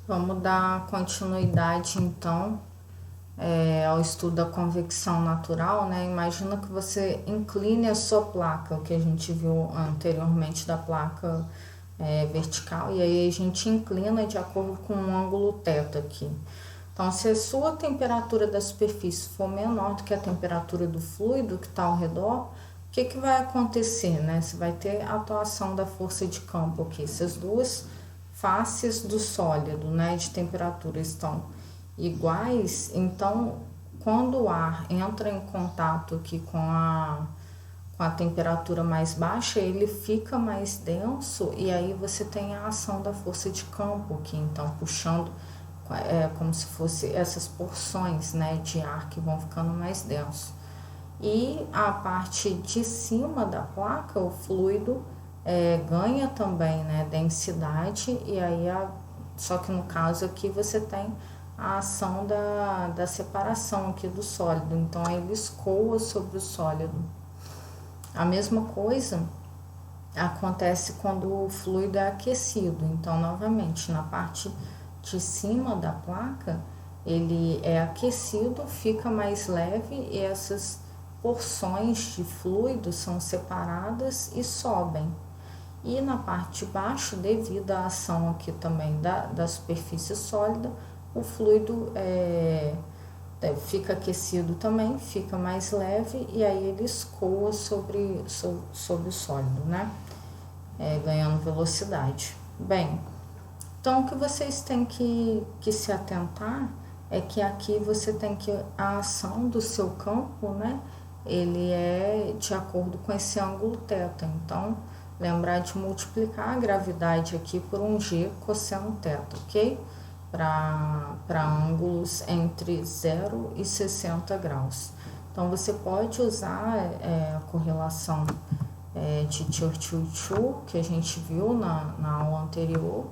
Vamos dar continuidade então ao estudo da convecção natural, né? Imagina que você incline a sua placa, o que a gente viu anteriormente da placa vertical, e aí a gente inclina de acordo com o ângulo θ aqui. Então, se a sua temperatura da superfície for menor do que a temperatura do fluido que está ao redor, o que vai acontecer, né? Você vai ter a atuação da força de campo aqui. Essas duas faces do sólido, né, de temperatura estão iguais, então quando o ar entra em contato aqui com a temperatura mais baixa, ele fica mais denso e aí você tem a ação da força de campo aqui, então puxando como se fosse essas porções, né, de ar que vão ficando mais denso. E a parte de cima da placa, o fluido ganha também, né, densidade, e aí só que no caso aqui você tem a ação da separação aqui do sólido, então ele escoa sobre o sólido. A mesma coisa acontece quando o fluido é aquecido, então novamente na parte de cima da placa ele é aquecido, fica mais leve e essas porções de fluido são separadas e sobem. E na parte de baixo, devido à ação aqui também da superfície sólida, o fluido fica aquecido também, fica mais leve e aí ele escoa sobre o sólido, né? Ganhando velocidade. Bem, então o que vocês têm que se atentar é que aqui você tem que a ação do seu campo, né? Ele é de acordo com esse ângulo θ. Então, lembrar de multiplicar a gravidade aqui por um g cosseno θ, ok? Para ângulos entre 0 e 60 graus. Então, você pode usar a correlação de Churchill-Chu, que a gente viu na aula anterior,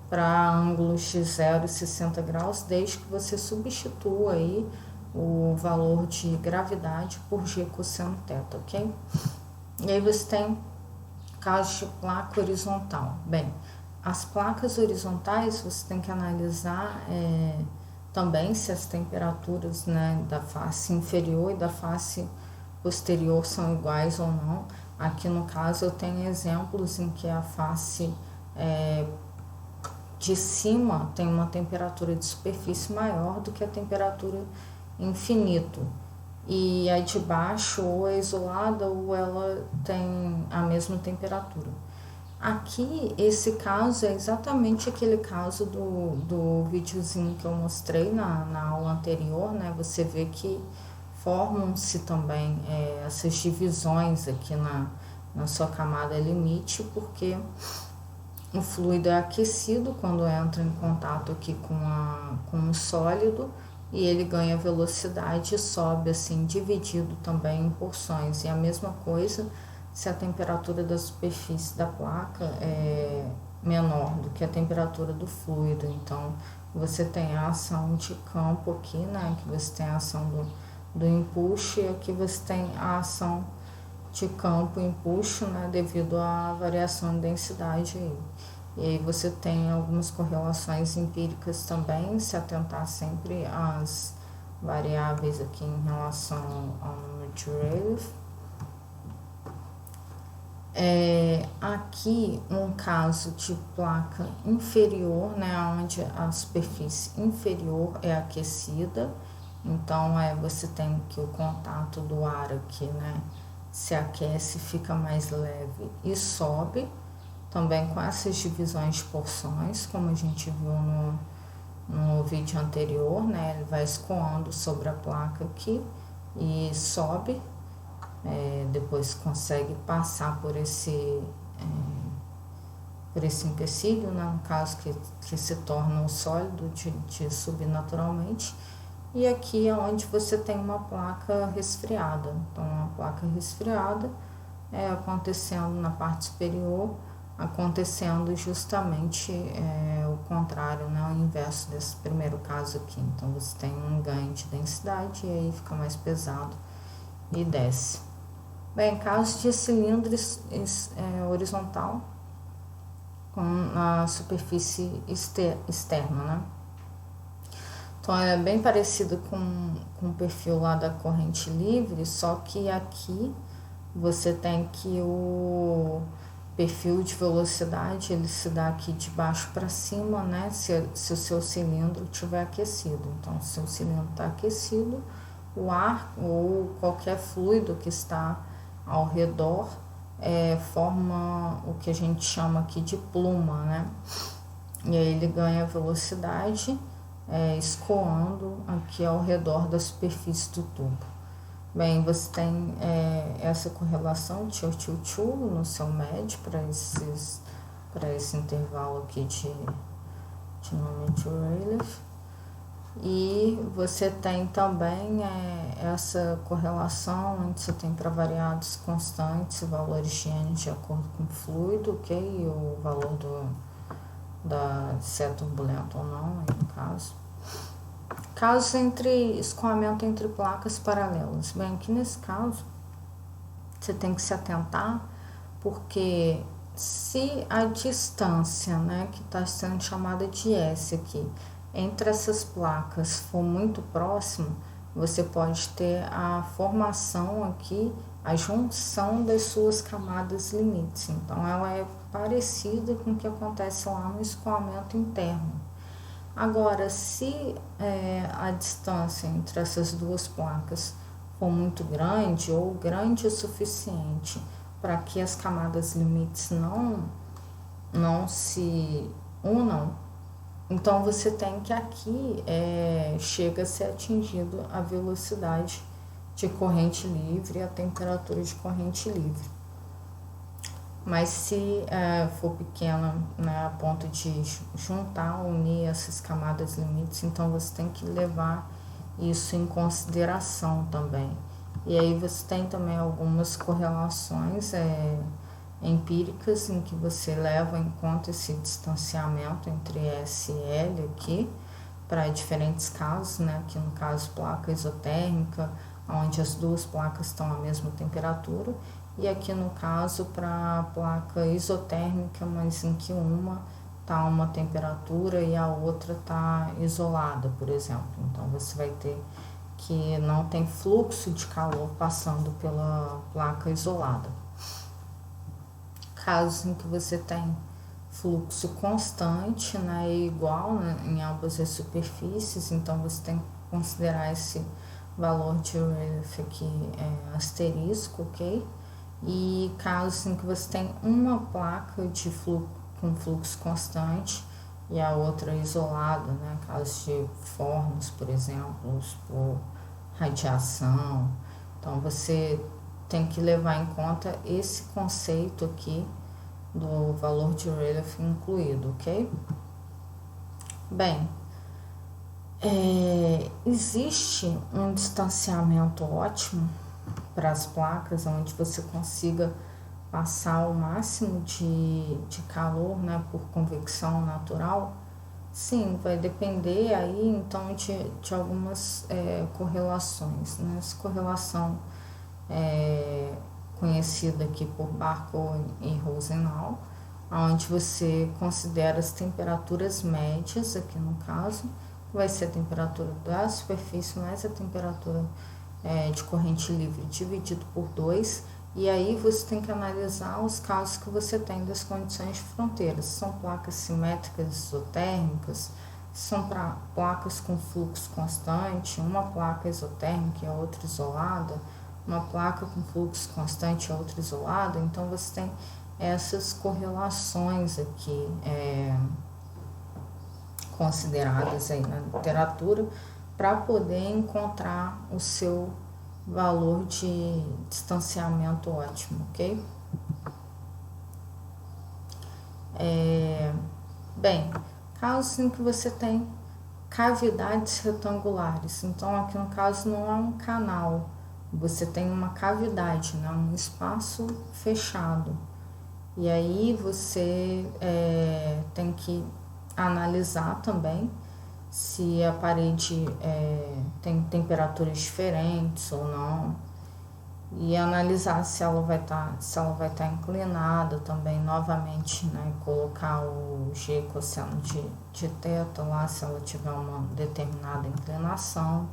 para ângulos de 0 e 60 graus, desde que você substitua aí o valor de gravidade por g cosseno θ, ok? E aí você tem casos de placa horizontal. Bem, as placas horizontais você tem que analisar também se as temperaturas, né, da face inferior e da face posterior são iguais ou não. Aqui no caso eu tenho exemplos em que a face de cima tem uma temperatura de superfície maior do que a temperatura infinito, e a de baixo ou é isolada ou ela tem a mesma temperatura. Aqui, esse caso é exatamente aquele caso do videozinho que eu mostrei na aula anterior, né? Você vê que formam-se também essas divisões aqui na sua camada limite, porque o fluido é aquecido quando entra em contato aqui com o sólido e ele ganha velocidade e sobe assim, dividido também em porções. E a mesma coisa se a temperatura da superfície da placa é menor do que a temperatura do fluido. Então, você tem a ação de campo aqui, né? Que você tem a ação do empuxo, e aqui você tem a ação de campo e empuxo, né? Devido à variação de densidade aí. E aí você tem algumas correlações empíricas também, se atentar sempre às variáveis aqui em relação ao número de Rayleigh. Aqui um caso de placa inferior, né, onde a superfície inferior é aquecida, então você tem que o contato do ar aqui, né, se aquece, fica mais leve e sobe, também com essas divisões de porções, como a gente viu no vídeo anterior, né, ele vai escoando sobre a placa aqui e sobe. Depois consegue passar por esse empecilho, né, no caso que se torna o sólido de subir naturalmente. E aqui é onde você tem uma placa resfriada. Então, uma placa resfriada acontecendo na parte superior, acontecendo justamente o contrário, né, o inverso desse primeiro caso aqui. Então, você tem um ganho de densidade e aí fica mais pesado e desce. Bem, caso de cilindro horizontal, a superfície externa, né? Então, é bem parecido com o perfil lá da corrente livre, só que aqui você tem que o perfil de velocidade, ele se dá aqui de baixo para cima, né? Se o seu cilindro estiver aquecido. Então, se o cilindro está aquecido, o ar ou qualquer fluido que está ao redor forma o que a gente chama aqui de pluma, né? E aí ele ganha velocidade escoando aqui ao redor da superfície do tubo. Bem, você tem essa correlação tio no seu MED para esse intervalo aqui de denominator Rayleigh. E você tem também essa correlação onde você tem para variados constantes, valores de N de acordo com o fluido, ok? E o valor se é turbulento ou não, aí no caso. Casos entre escoamento entre placas paralelas. Bem, aqui nesse caso, você tem que se atentar, porque se a distância, né, que está sendo chamada de S aqui, entre essas placas for muito próxima, você pode ter a formação aqui, a junção das suas camadas limites. Então, ela é parecida com o que acontece lá no escoamento interno. Agora, se a distância entre essas duas placas for muito grande ou grande o suficiente para que as camadas limites não se unam, então você tem que aqui chega a ser atingido a velocidade de corrente livre e a temperatura de corrente livre. Mas se for pequena, né, a ponto de juntar, unir essas camadas limites, então você tem que levar isso em consideração também. E aí você tem também algumas correlações empíricas em que você leva em conta esse distanciamento entre S e L aqui, para diferentes casos, né? Aqui no caso placa isotérmica, onde as duas placas estão à mesma temperatura, e aqui no caso para placa isotérmica, mas em que uma está a uma temperatura e a outra está isolada, por exemplo. Então você vai ter que não tem fluxo de calor passando pela placa isolada. Casos em que você tem fluxo constante, né, e igual, né, em ambas as superfícies, então você tem que considerar esse valor de Rayleigh aqui asterisco, ok? E casos em que você tem uma placa com fluxo constante e a outra isolada, né? Casos de fornos, por exemplo, por radiação. Então você tem que levar em conta esse conceito aqui do valor de Rayleigh incluído, ok? Bem, existe um distanciamento ótimo para as placas, onde você consiga passar o máximo de calor, né, por convecção natural? Sim, vai depender aí então de algumas correlações, né? Essa correlação conhecida aqui por Barkov e Rosenau, onde você considera as temperaturas médias, aqui no caso, vai ser a temperatura da superfície mais a temperatura de corrente livre dividido por 2, e aí você tem que analisar os casos que você tem das condições de fronteira. São placas simétricas isotérmicas, são placas com fluxo constante, uma placa isotérmica e a outra isolada, uma placa com fluxo constante e a outra isolada. Então você tem essas correlações aqui consideradas aí na literatura para poder encontrar o seu valor de distanciamento ótimo, ok? Bem, casos em que você tem cavidades retangulares, então aqui no caso não é um canal, você tem uma cavidade, né, um espaço fechado, e aí você tem que analisar também se a parede tem temperaturas diferentes ou não. e analisar se ela vai estar inclinada também novamente, né? Colocar o G cosseno de θ lá, se ela tiver uma determinada inclinação.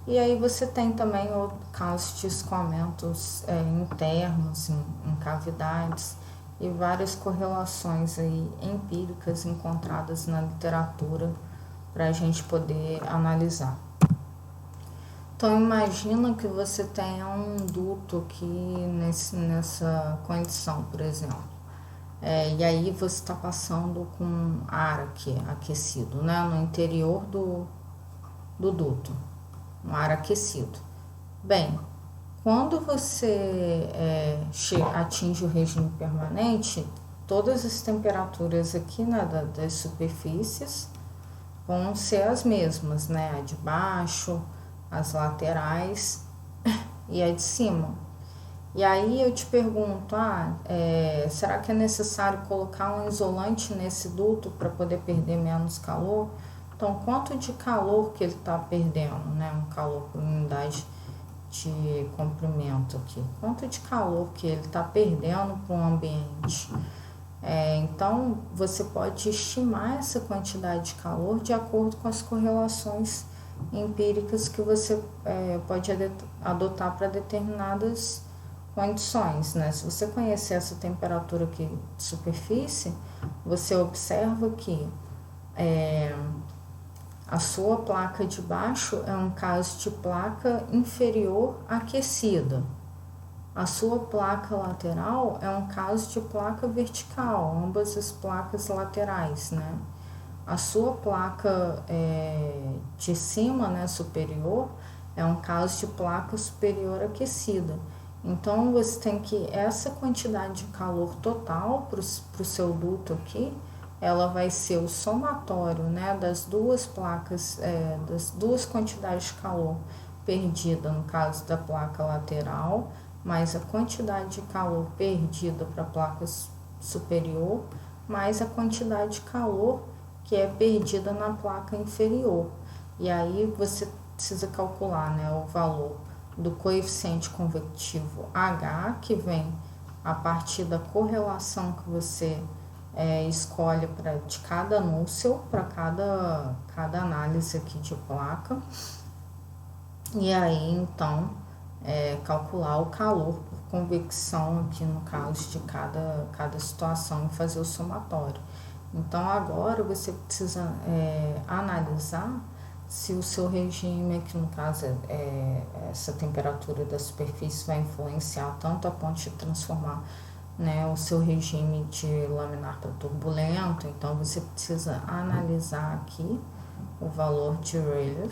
E aí você tem também o casos de escoamentos internos em cavidades e várias correlações aí empíricas encontradas na literatura para a gente poder analisar. Então imagina que você tenha um duto aqui nessa condição, por exemplo. E aí você está passando com ar aqui aquecido, né? No interior do duto, um ar aquecido. Bem, quando você atinge o regime permanente, todas as temperaturas aqui, né, das superfícies vão ser as mesmas, né? A de baixo, as laterais e a de cima. E aí eu te pergunto, será que é necessário colocar um isolante nesse duto para poder perder menos calor? Então, quanto de calor que ele está perdendo, né? Um calor por unidade de comprimento aqui. Quanto de calor que ele está perdendo para o ambiente? Então, você pode estimar essa quantidade de calor de acordo com as correlações empíricas que você pode adotar para determinadas condições, né? Se você conhecer essa temperatura aqui de superfície, você observa que a sua placa de baixo é um caso de placa inferior aquecida. A sua placa lateral é um caso de placa vertical, ambas as placas laterais, né? A sua placa de cima, né, superior, é um caso de placa superior aquecida. Então, você tem que essa quantidade de calor total para o seu duto aqui, ela vai ser o somatório, né, das duas placas, das duas quantidades de calor perdida no caso da placa lateral, mais a quantidade de calor perdida para a placa superior, mais a quantidade de calor que é perdida na placa inferior. E aí você precisa calcular, né, o valor do coeficiente convectivo H, que vem a partir da correlação que você escolhe de cada núcleo, para cada análise aqui de placa. E aí, então, calcular o calor por convecção aqui no caso de cada situação e fazer o somatório. Então, agora você precisa analisar se o seu regime, que no caso essa temperatura da superfície vai influenciar tanto a ponto de transformar, né, o seu regime de laminar para turbulento. Então, você precisa analisar aqui o valor de Rayleigh,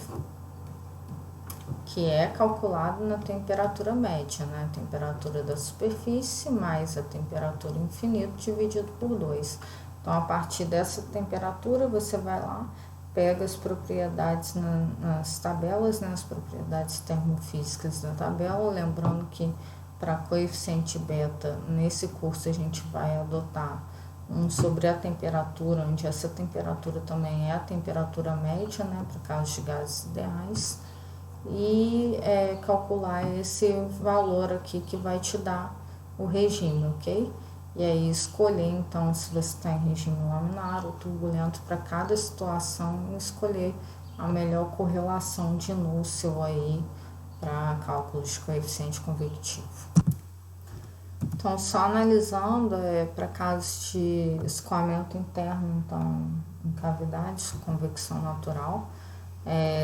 que é calculado na temperatura média, né? A temperatura da superfície mais a temperatura infinita dividido por 2. Então, a partir dessa temperatura, você vai lá, pega as propriedades nas tabelas, né? As propriedades termofísicas da tabela, lembrando que para coeficiente beta, nesse curso a gente vai adotar sobre a temperatura, onde essa temperatura também é a temperatura média, né? Para casos de gases ideais. E calcular esse valor aqui que vai te dar o regime, ok? E aí escolher então se você está em regime laminar ou turbulento para cada situação e escolher a melhor correlação de núcleo aí para cálculo de coeficiente convectivo. Então, só analisando para casos de escoamento interno, então em cavidades, convecção natural,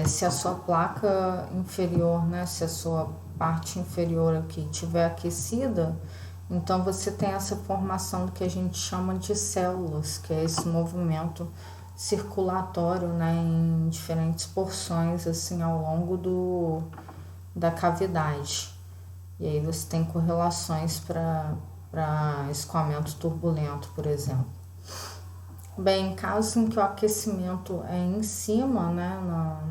se a sua placa inferior, né, se a sua parte inferior aqui estiver aquecida, então você tem essa formação do que a gente chama de células, que é esse movimento circulatório, né, em diferentes porções assim ao longo da cavidade. E aí você tem correlações para escoamento turbulento, por exemplo. Bem, em casos em que o aquecimento é em cima, né,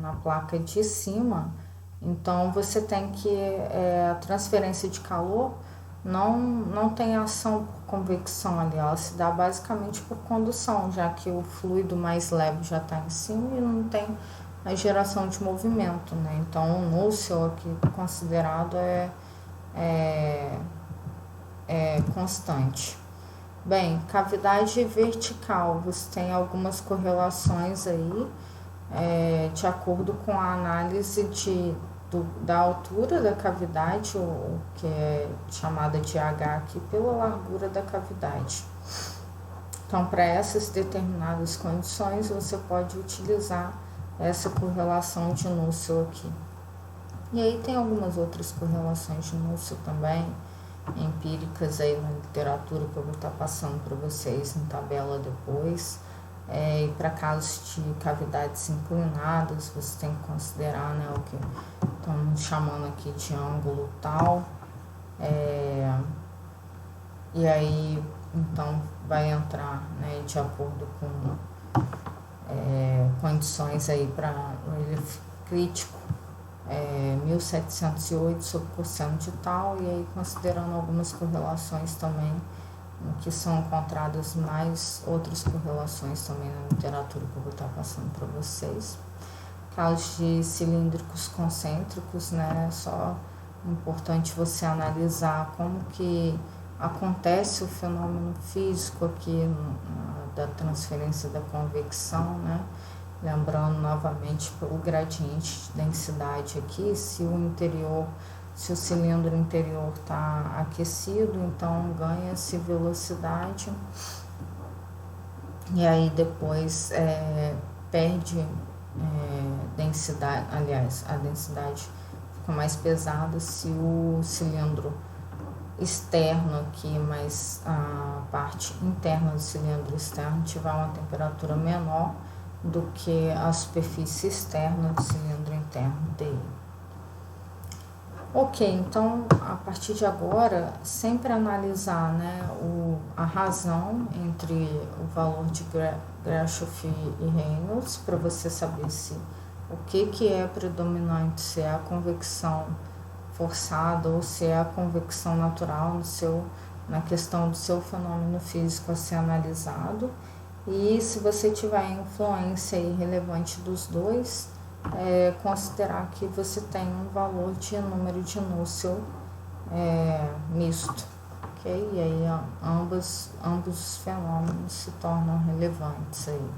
na placa de cima, então você tem que a transferência de calor não tem ação por convecção ali, ela se dá basicamente por condução, já que o fluido mais leve já está em cima e não tem a geração de movimento, né? Então o núcleo aqui considerado constante. Bem, cavidade vertical, você tem algumas correlações aí, de acordo com a análise da altura da cavidade, ou que é chamada de H aqui, pela largura da cavidade. Então, para essas determinadas condições, você pode utilizar essa correlação de Nusselt aqui. E aí tem algumas outras correlações de Nusselt também, empíricas aí na literatura, que eu vou estar passando para vocês em tabela depois. E para casos de cavidades inclinadas, você tem que considerar, né, o que estamos chamando aqui de ângulo tal. E aí, então, vai entrar, né, de acordo com condições aí para o relief crítico, 1708 sobre cosseno de tal, e aí considerando algumas correlações também, que são encontradas mais outras correlações também na literatura que eu vou estar passando para vocês. Casos de cilíndricos concêntricos, né, é só importante você analisar como que acontece o fenômeno físico aqui da transferência da convecção, né? Lembrando novamente pelo gradiente de densidade aqui, se o cilindro interior está aquecido, então ganha-se velocidade, e aí depois perde densidade, aliás, a densidade fica mais pesada se o cilindro externo aqui, mas a parte interna do cilindro externo tiver uma temperatura menor do que a superfície externa do cilindro interno dele. Ok, então a partir de agora, sempre analisar, né, a razão entre o valor de Grashof e Reynolds, para você saber se o que é predominante, se é a convecção forçada ou se é a convecção natural na questão do seu fenômeno físico a ser analisado. E se você tiver influência relevante dos dois, considerar que você tem um valor de número de Nusselt misto, ok? E aí ambos os fenômenos se tornam relevantes aí.